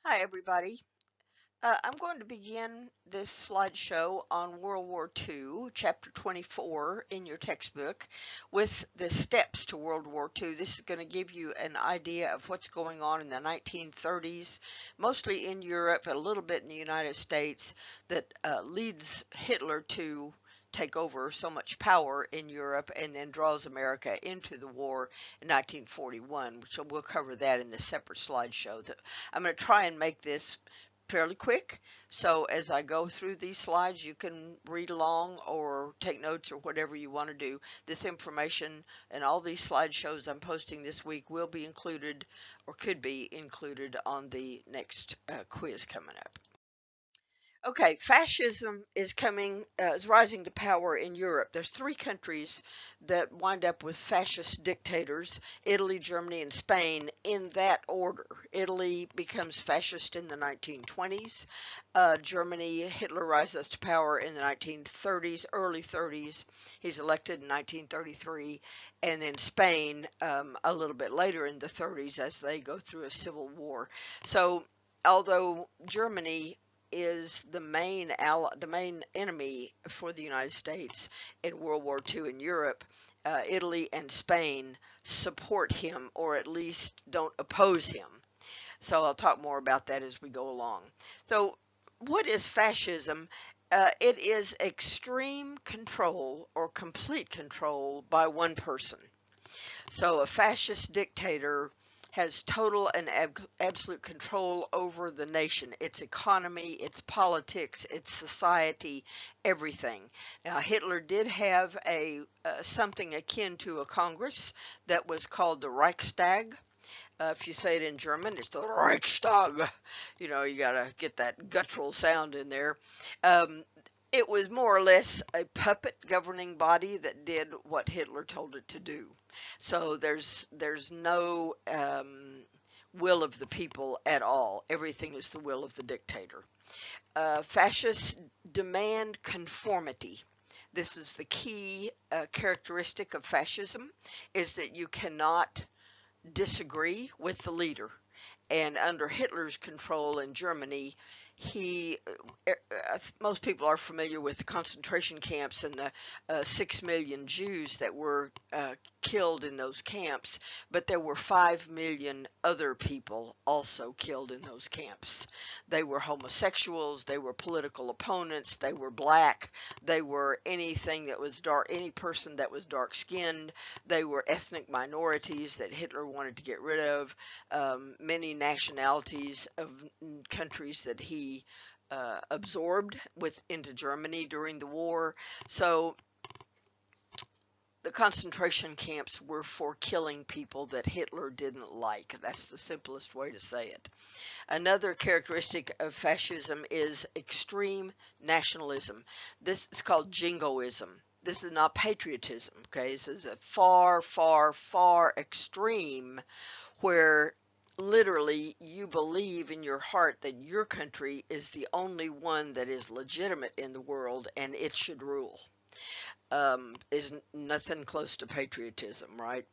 Hi, everybody. I'm going to begin this slideshow on World War II, Chapter 24 in your textbook, with the steps to World War II. This is going to give you an idea of what's going on in the 1930s, mostly in Europe, a little bit in the United States, that leads Hitler to take over so much power in Europe and then draws America into the war in 1941, so we'll cover that in the separate slideshow. I'm going to try and make this fairly quick. So as I go through these slides, you can read along or take notes or whatever you want to do. This information and all these slideshows I'm posting this week will be included or could be included on the next quiz coming up. Okay, fascism is rising to power in Europe. There's three countries that wind up with fascist dictators: Italy, Germany, and Spain, in that order. Italy becomes fascist in the 1920s. Germany, Hitler rises to power in the 1930s, early 30s. He's elected in 1933. And then Spain, a little bit later in the 30s, as they go through a civil war. So although Germany is the main enemy for the United States in World War II in Europe, Italy and Spain support him, or at least don't oppose him. So I'll talk more about that as we go along. So what is fascism? It is extreme control or complete control by one person. So a fascist dictator has total and absolute control over the nation, its economy, its politics, its society, everything. Now, Hitler did have something akin to a Congress that was called the Reichstag. If you say it in German, it's the Reichstag. You know, you got to get that guttural sound in there. It was more or less a puppet governing body that did what Hitler told it to do. So there's no will of the people at all. Everything is the will of the dictator. Fascists demand conformity. This is the key characteristic of fascism, is that you cannot disagree with the leader. And under Hitler's control in Germany, most people are familiar with the concentration camps and the 6 million Jews that were killed in those camps, but there were 5 million other people also killed in those camps. They were homosexuals, they were political opponents, they were black, they were anything that was dark, any person that was dark-skinned, they were ethnic minorities that Hitler wanted to get rid of, many nationalities of countries that he absorbed into Germany during the war. So the concentration camps were for killing people that Hitler didn't like. That's the simplest way to say it. Another characteristic of fascism is extreme nationalism. This is called jingoism. This is not patriotism, okay? This is a far, far, far extreme where literally you believe in your heart that your country is the only one that is legitimate in the world and it should rule. Is nothing close to patriotism, right?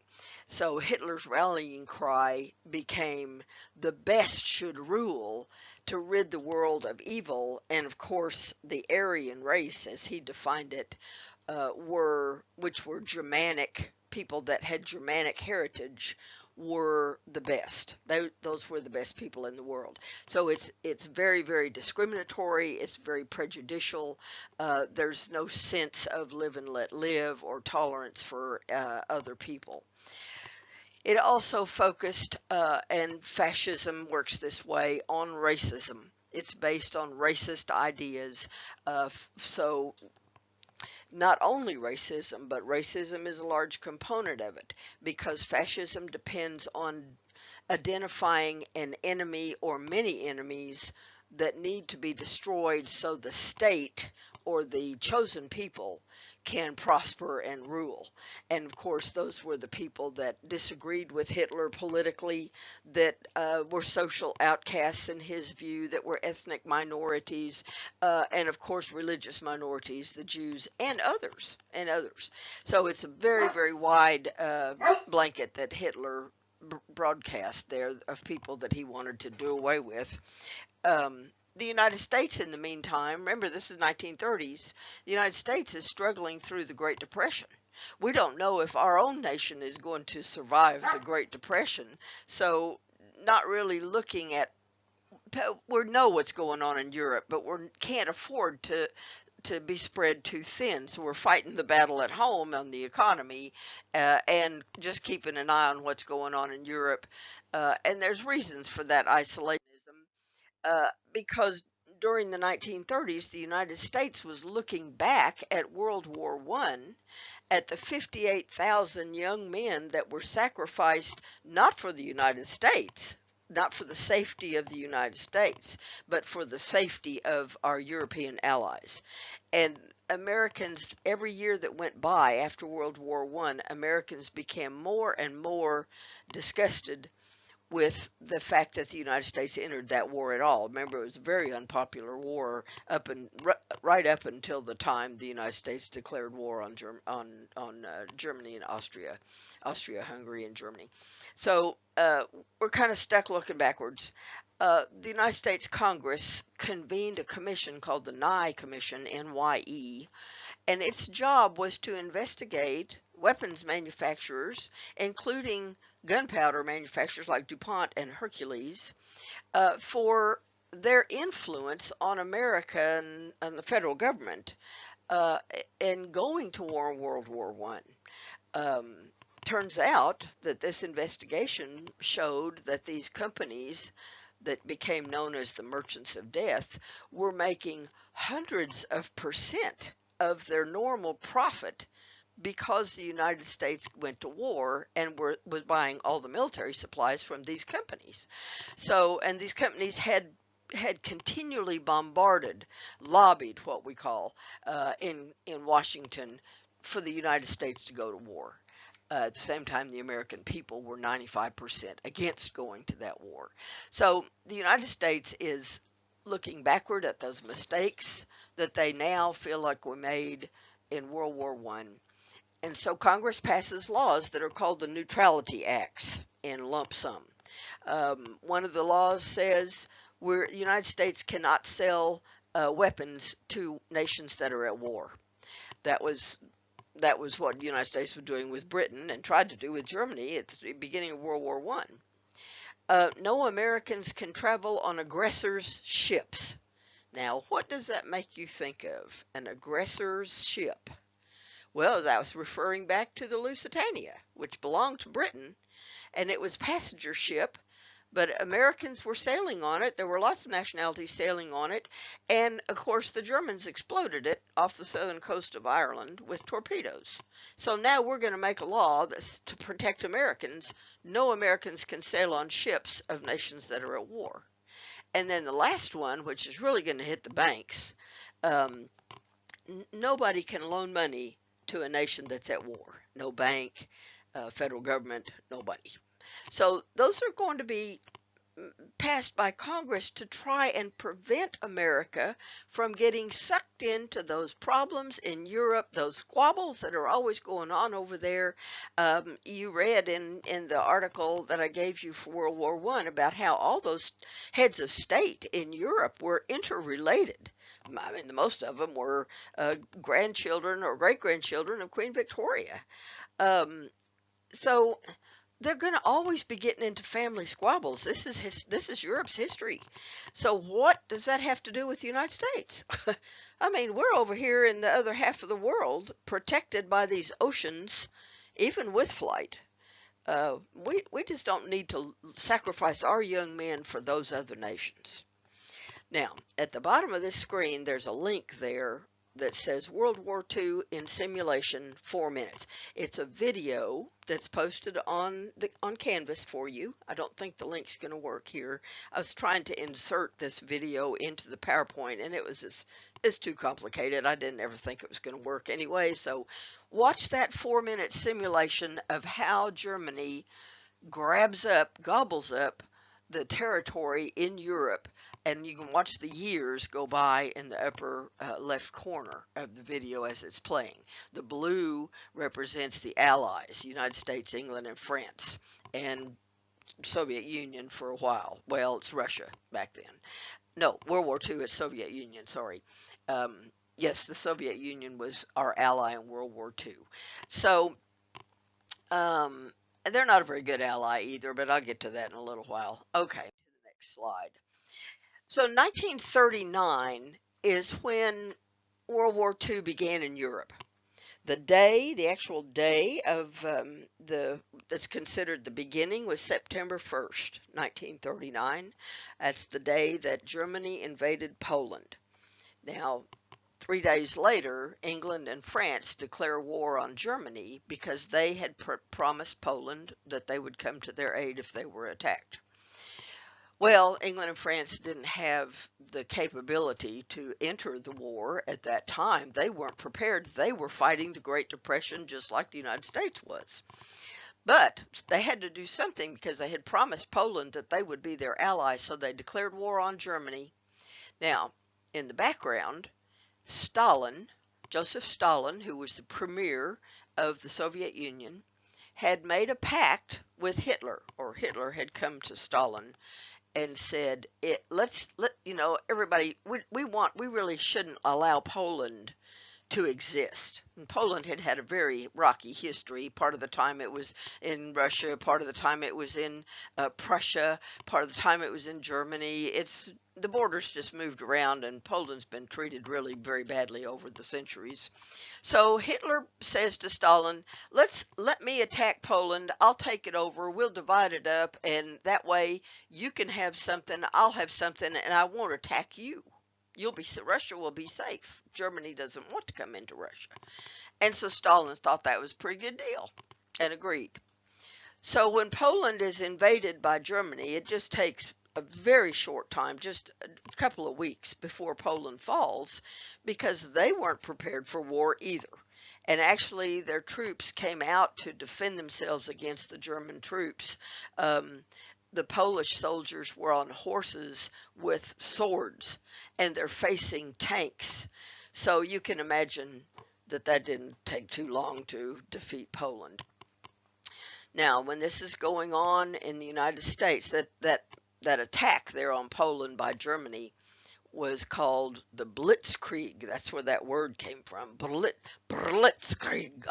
So Hitler's rallying cry became the best should rule to rid the world of evil, and of course the Aryan race, as he defined it, which were Germanic people that had Germanic heritage, were the best. Those were the best people in the world. So it's very, very discriminatory. It's very prejudicial. There's no sense of live and let live or tolerance for other people. It also focused, and fascism works this way, on racism. It's based on racist ideas. So not only racism, but racism is a large component of it, because fascism depends on identifying an enemy or many enemies that need to be destroyed so the state or the chosen people can prosper and rule. And of course, those were the people that disagreed with Hitler politically, that were social outcasts in his view, that were ethnic minorities, and of course religious minorities, the Jews and others. So it's a very, very wide blanket that Hitler broadcast there of people that he wanted to do away with. Um, the United States, in the meantime, remember this is 1930s, the United States is struggling through the Great Depression. We don't know if our own nation is going to survive the Great Depression, so not really looking at, we know what's going on in Europe, but we can't afford to be spread too thin. So we're fighting the battle at home on the economy and just keeping an eye on what's going on in Europe. And there's reasons for that isolationism because during the 1930s, the United States was looking back at World War I, at the 58,000 young men that were sacrificed not for the United States, not for the safety of the United States, but for the safety of our European allies. And Americans, every year that went by after World War I, Americans became more and more disgusted with the fact that the United States entered that war at all. Remember, it was a very unpopular war right up until the time the United States declared war on Germany and Austria-Hungary and Germany. So we're kind of stuck looking backwards. The United States Congress convened a commission called the Nye Commission, NYE, and its job was to investigate weapons manufacturers, including gunpowder manufacturers like DuPont and Hercules, for their influence on America and the federal government in going to war in World War I. Turns out that this investigation showed that these companies that became known as the Merchants of Death were making hundreds of percent of their normal profit because the United States went to war and was buying all the military supplies from these companies. So, and these companies had continually bombarded, lobbied, what we call, in Washington for the United States to go to war. At the same time, the American people were 95% against going to that war. So the United States is looking backward at those mistakes that they now feel like were made in World War I. And so Congress passes laws that are called the Neutrality Acts in lump sum. One of the laws says the United States cannot sell weapons to nations that are at war. That was what the United States was doing with Britain and tried to do with Germany at the beginning of World War I. No Americans can travel on aggressors' ships. Now, what does that make you think of? An aggressor's ship? Well, that was referring back to the Lusitania, which belonged to Britain, and it was a passenger ship, but Americans were sailing on it. There were lots of nationalities sailing on it, and of course the Germans exploded it off the southern coast of Ireland with torpedoes. So now we're going to make a law that's to protect Americans. No Americans can sail on ships of nations that are at war. And then the last one, which is really going to hit the banks, nobody can loan money to a nation that's at war. No bank, federal government, nobody. So those are going to be passed by Congress to try and prevent America from getting sucked into those problems in Europe, those squabbles that are always going on over there. You read in the article that I gave you for World War I about how all those heads of state in Europe were interrelated. I mean, most of them were grandchildren or great-grandchildren of Queen Victoria. So they're going to always be getting into family squabbles. This is Europe's history. So what does that have to do with the United States? I mean, we're over here in the other half of the world, protected by these oceans, even with flight. We just don't need to sacrifice our young men for those other nations. Now, at the bottom of this screen, there's a link there that says World War II in simulation 4 minutes. It's a video that's posted on Canvas for you. I don't think the link's going to work here. I was trying to insert this video into the PowerPoint, and it's too complicated. I didn't ever think it was going to work anyway. So watch that 4-minute simulation of how Germany gobbles up the territory in Europe, and you can watch the years go by in the upper left corner of the video as it's playing. The blue represents the Allies, United States, England, and France, and Soviet Union for a while. Well, it's Russia back then. No, World War II is Soviet Union, sorry. Um, yes, the Soviet Union was our ally in World War II. So, they're not a very good ally either, but I'll get to that in a little while. Okay, to the next slide. So 1939 is when World War II began in Europe. The actual day of that's considered the beginning was September 1st, 1939. That's the day that Germany invaded Poland. Now, 3 days later, England and France declare war on Germany because they had promised Poland that they would come to their aid if they were attacked. Well, England and France didn't have the capability to enter the war at that time. They weren't prepared. They were fighting the Great Depression just like the United States was. But they had to do something because they had promised Poland that they would be their ally, so they declared war on Germany. Now, in the background, Joseph Stalin, who was the premier of the Soviet Union, had made a pact with Hitler, or Hitler had come to Stalin and said, everybody, we really shouldn't allow Poland to exist. And Poland had had a very rocky history. Part of the time it was in Russia, part of the time it was in Prussia, part of the time it was in Germany. The borders just moved around, and Poland's been treated really very badly over the centuries. So Hitler says to Stalin, let me attack Poland. I'll take it over. We'll divide it up, and that way you can have something, I'll have something, and I won't attack you. Russia will be safe. Germany doesn't want to come into Russia. And so Stalin thought that was a pretty good deal and agreed. So when Poland is invaded by Germany, it just takes a very short time, just a couple of weeks before Poland falls, because they weren't prepared for war either. And actually their troops came out to defend themselves against the German troops. The Polish soldiers were on horses with swords, and they're facing tanks. So you can imagine that didn't take too long to defeat Poland. Now, when this is going on in the United States, that attack there on Poland by Germany was called the Blitzkrieg. That's where that word came from. Blitzkrieg.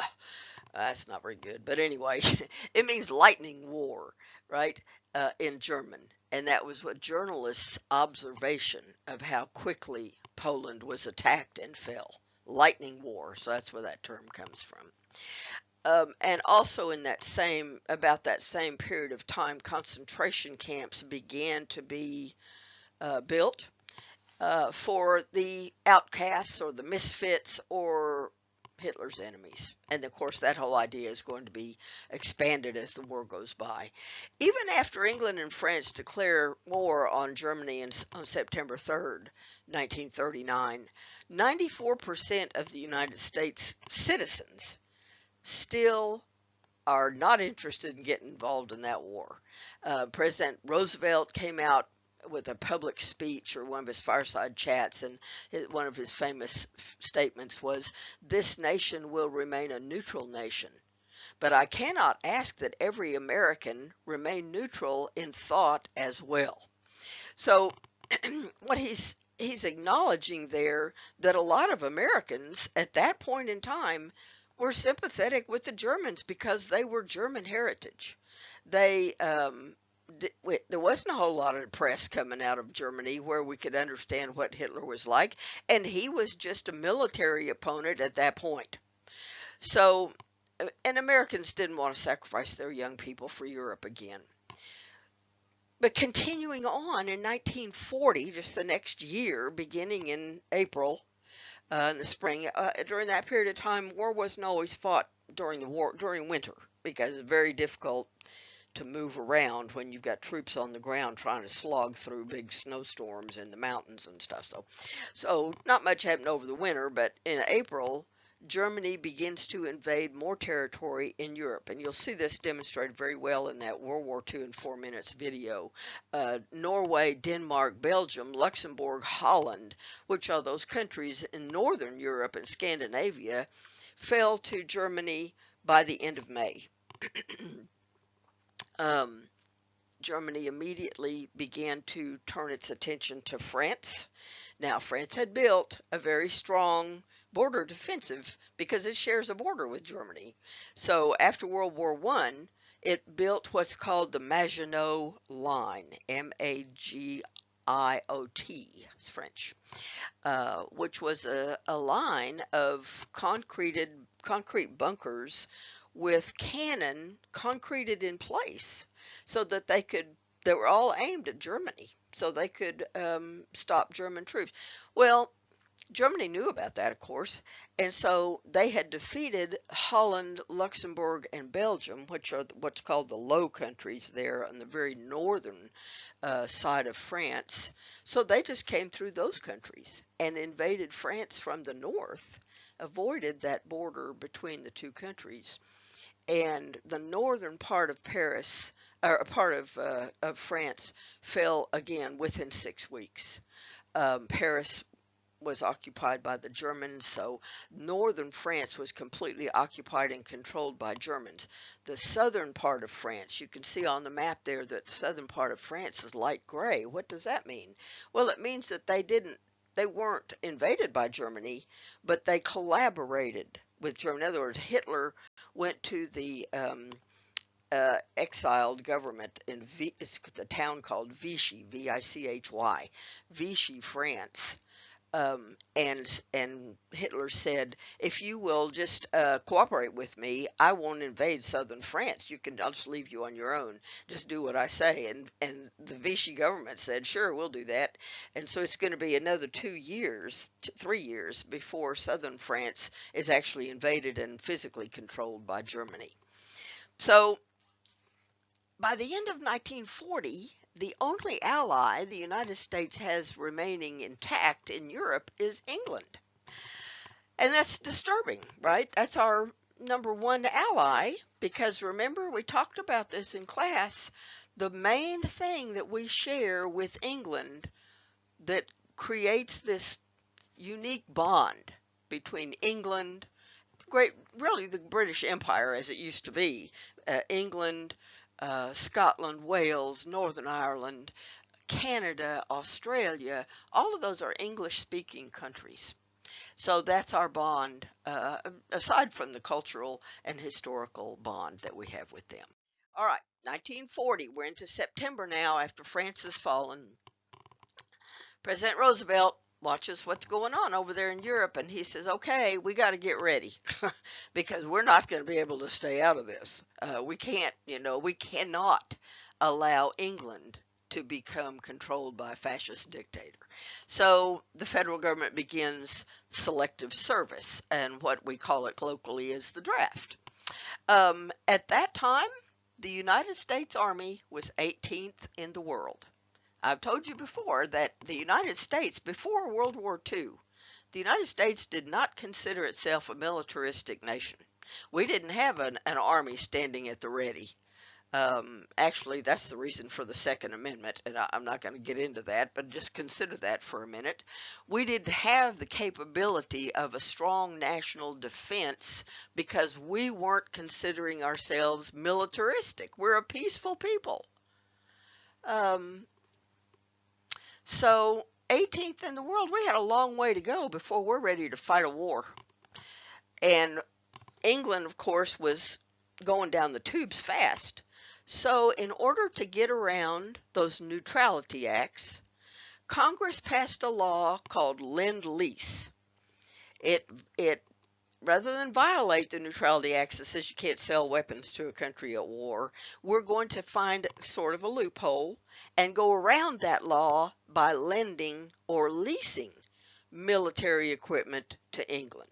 That's not very good, but anyway, it means lightning war, right, in German. And that was what journalists' observation of how quickly Poland was attacked and fell. Lightning war, so that's where that term comes from. And also in about that same period of time, concentration camps began to be built for the outcasts or the misfits or Hitler's enemies. And of course that whole idea is going to be expanded as the war goes by. Even after England and France declare war on Germany on September 3rd, 1939, 94% of the United States citizens still are not interested in getting involved in that war. President Roosevelt came out with a public speech or one of his fireside chats, and one of his famous statements was, "This nation will remain a neutral nation, but I cannot ask that every American remain neutral in thought as well." So what he's acknowledging there, that a lot of Americans at that point in time were sympathetic with the Germans because they were German heritage. There wasn't a whole lot of press coming out of Germany where we could understand what Hitler was like, and he was just a military opponent at that point. So, and Americans didn't want to sacrifice their young people for Europe again. But continuing on in 1940, just the next year, beginning in April, in the spring, during that period of time, war wasn't always fought during winter, because it's very difficult to move around when you've got troops on the ground trying to slog through big snowstorms in the mountains and stuff. So not much happened over the winter, but in April, Germany begins to invade more territory in Europe. And you'll see this demonstrated very well in that World War II in 4 minutes video. Norway, Denmark, Belgium, Luxembourg, Holland, which are those countries in Northern Europe and Scandinavia, fell to Germany by the end of May. Germany immediately began to turn its attention to France. Now, France had built a very strong border defensive because it shares a border with Germany. So after World War I, it built what's called the Maginot Line, Magiot, it's French, which was a line of concrete bunkers with cannon concreted in place so that they were all aimed at Germany so they could stop German troops. Well, Germany knew about that, of course, and so they had defeated Holland, Luxembourg, and Belgium, which are what's called the Low Countries there on the very northern side of France. So they just came through those countries and invaded France from the north, avoided that border between the two countries, and the northern part of Paris, or a part of France, fell again within 6 weeks. Paris was occupied by the Germans, so northern France was completely occupied and controlled by Germans. The southern part of France, you can see on the map there that the southern part of France is light gray. What does that mean? Well, it means that they weren't invaded by Germany, but they collaborated with Germany. In other words, Hitler went to the exiled government in it's a town called Vichy, Vichy, Vichy, France. And Hitler said, if you will just cooperate with me, I won't invade southern France. I'll just leave you on your own. Just do what I say. And the Vichy government said, sure, we'll do that. And so it's going to be another 3 years before southern France is actually invaded and physically controlled by Germany. So by the end of 1940, the only ally the United States has remaining intact in Europe is England. And that's disturbing, right? That's our number one ally, because remember, we talked about this in class. The main thing that we share with England that creates this unique bond between England, really the British Empire as it used to be, England, Scotland, Wales, Northern Ireland, Canada, Australia, all of those are English-speaking countries. So that's our bond, aside from the cultural and historical bond that we have with them. All right, 1940, we're into September now after France has fallen. President Roosevelt watches what's going on over there in Europe, and he says, okay, we got to get ready because we're not going to be able to stay out of this. We cannot allow England to become controlled by a fascist dictator. So the federal government begins selective service, and what we call it colloquially is the draft. At that time, the United States Army was 18th in the world. I've told you before that the United States, before World War II, the United States did not consider itself a militaristic nation. We didn't have an army standing at the ready. Actually, that's the reason for the Second Amendment, and I'm not going to get into that, but just consider that for a minute. We didn't have the capability of a strong national defense because we weren't considering ourselves militaristic. We're a peaceful people. So 18th in the world, we had a long way to go before we're ready to fight a war. And England, of course, was going down the tubes fast. So in order to get around those neutrality acts, Congress passed a law called Lend-Lease. It rather than violate the neutrality acts that says you can't sell weapons to a country at war, we're going to find sort of a loophole and go around that law by lending or leasing military equipment to England.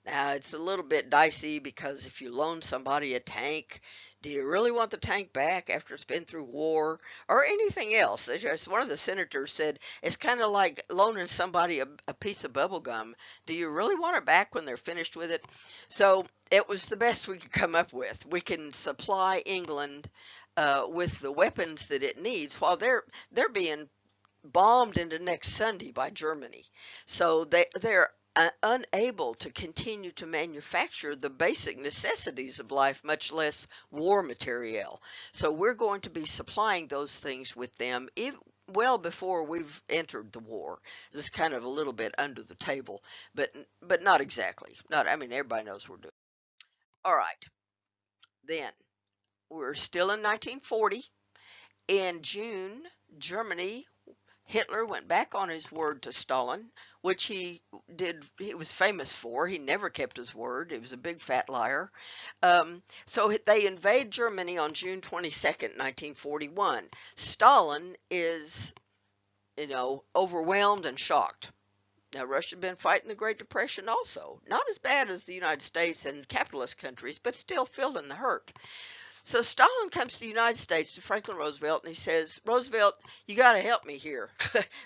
Now, it's a little bit dicey because if you loan somebody a tank, do you really want the tank back after it's been through war or anything else? As one of the senators said, it's kind of like loaning somebody a piece of bubble gum. Do you really want it back when they're finished with it? So it was the best we could come up with. We can supply England with the weapons that it needs while they're being bombed into next Sunday by Germany. So they're unable to continue to manufacture the basic necessities of life, much less war materiel. So we're going to be supplying those things with them well before we've entered the war. This is kind of a little bit under the table, but not exactly. I mean, everybody knows we're doing. All right. Then we're still in 1940. In June, Germany, Hitler went back on his word to Stalin, which he was famous for. He never kept his word. He was a big fat liar. So they invade Germany on June 22nd, 1941. Stalin is, overwhelmed and shocked. Now, Russia had been fighting the Great Depression also. Not as bad as the United States and capitalist countries, but still feeling the hurt. So Stalin comes to the United States to Franklin Roosevelt and he says, Roosevelt, you got to help me here.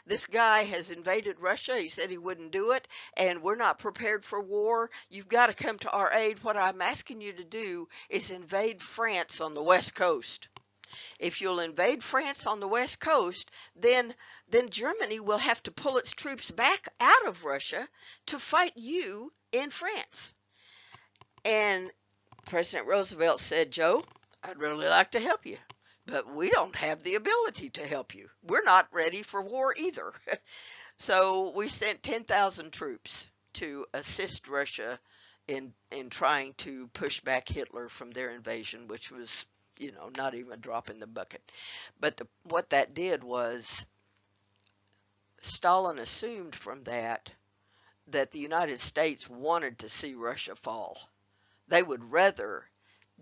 This guy has invaded Russia. He said he wouldn't do it, and we're not prepared for war. You've got to come to our aid. What I'm asking you to do is invade France on the West Coast. If you'll invade France on the West Coast, then Germany will have to pull its troops back out of Russia to fight you in France. And President Roosevelt said, Joe, I'd really like to help you, but we don't have the ability to help you. We're not ready for war either. So we sent 10,000 troops to assist Russia in trying to push back Hitler from their invasion, which was, not even a drop in the bucket. But what that did was Stalin assumed from that the United States wanted to see Russia fall. They would rather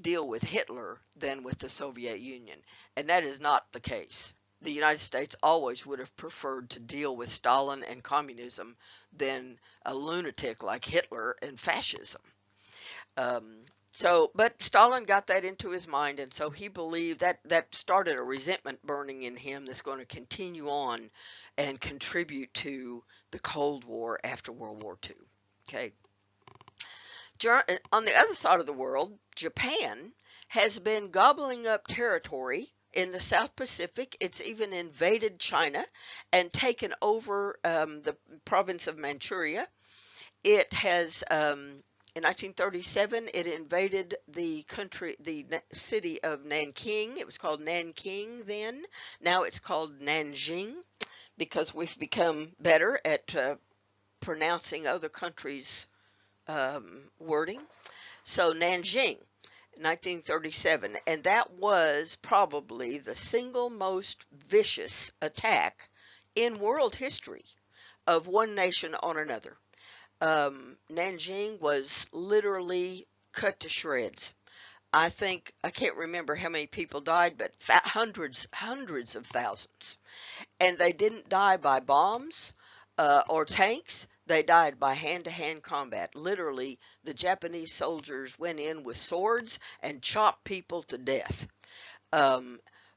deal with Hitler than with the Soviet Union, and that is not the case. The United States always would have preferred to deal with Stalin and communism than a lunatic like Hitler and fascism. But Stalin got that into his mind, and so he believed that started a resentment burning in him that's going to continue on and contribute to the Cold War after World War II. Okay. On the other side of the world, Japan has been gobbling up territory in the South Pacific. It's even invaded China and taken over the province of Manchuria. It has, in 1937, it invaded the city of Nanking. It was called Nanking then. Now it's called Nanjing because we've become better at pronouncing other countries' wording. So Nanjing, 1937, and that was probably the single most vicious attack in world history of one nation on another. Nanjing was literally cut to shreds. I can't remember how many people died, but hundreds of thousands. And they didn't die by bombs or tanks. They died by hand-to-hand combat. Literally, the Japanese soldiers went in with swords and chopped people to death.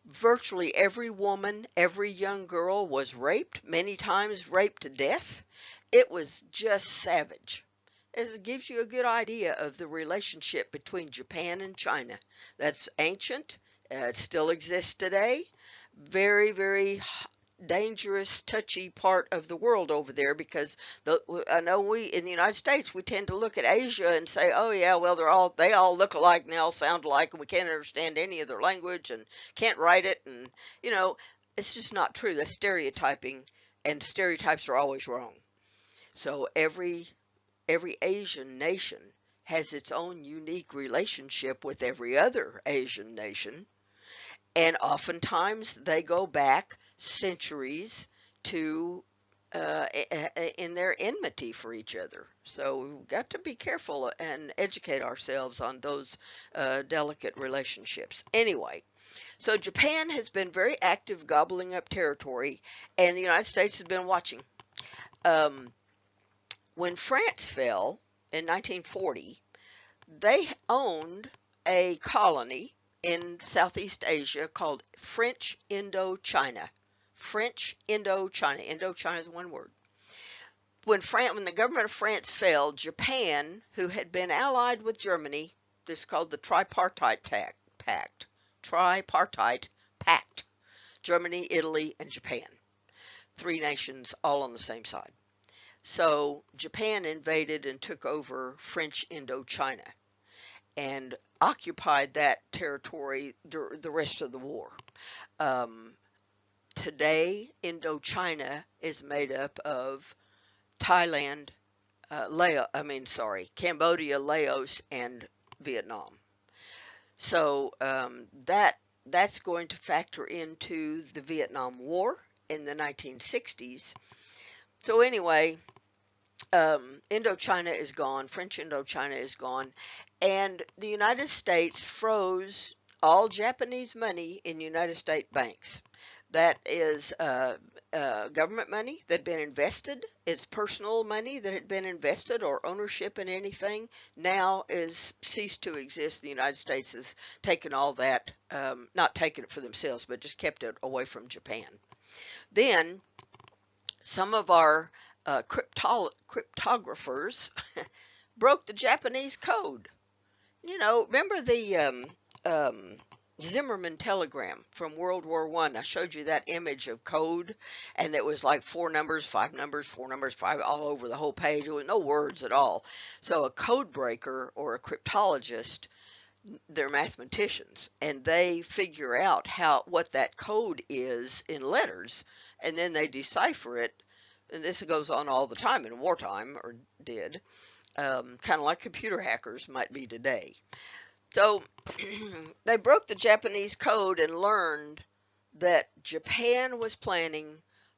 Virtually every woman, every young girl was raped, many times raped to death. It was just savage. It gives you a good idea of the relationship between Japan and China. That's ancient. It still exists today. Very, very dangerous, touchy part of the world over there, because I know we in the United States, we tend to look at Asia and say, oh yeah, well they all look alike and they all sound alike and we can't understand any of their language and can't write it, and it's just not true. That's stereotyping, and stereotypes are always wrong. So every Asian nation has its own unique relationship with every other Asian nation, and oftentimes they go back centuries to in their enmity for each other. So we've got to be careful and educate ourselves on those delicate relationships. Anyway, so Japan has been very active gobbling up territory, and the United States has been watching. When France fell in 1940, they owned a colony in Southeast Asia called French Indochina. French Indochina. Indochina is one word. When the government of France fell, Japan, who had been allied with Germany, this is called the Tripartite Pact. Tripartite Pact. Germany, Italy, and Japan. Three nations all on the same side. So Japan invaded and took over French Indochina and occupied that territory the rest of the war. Um, Today, Indochina is made up of Thailand, Cambodia, Laos, and Vietnam. So that's going to factor into the Vietnam War in the 1960s. So anyway, Indochina is gone, French Indochina is gone, and the United States froze all Japanese money in United States banks. That is government money that had been invested. It's personal money that had been invested or ownership in anything now is ceased to exist. The United States has taken all that, not taken it for themselves, but just kept it away from Japan. Then some of our cryptographers broke the Japanese code. You know, remember the Zimmerman telegram from World War I? I showed you that image of code, and it was like 4 numbers, 5 numbers, 4 numbers, 5 all over the whole page. There was no words at all. So a code breaker or a cryptologist, they're mathematicians, and they figure out what that code is in letters, and then they decipher it. And this goes on all the time in wartime, or did, kind of like computer hackers might be today. So they broke the Japanese code and learned that Japan was planning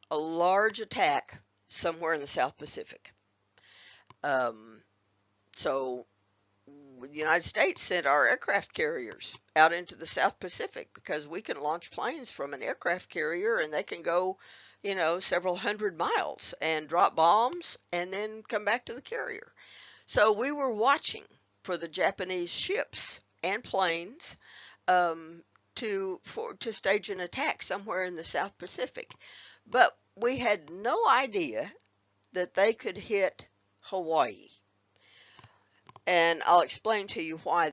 a large attack somewhere in the South Pacific. So the United States sent our aircraft carriers out into the South Pacific because we can launch planes from an aircraft carrier and they can go, you know, several hundred miles and drop bombs and then come back to the carrier. So we were watching for the Japanese ships and planes to stage an attack somewhere in the South Pacific. But we had no idea that they could hit Hawaii. And I'll explain to you why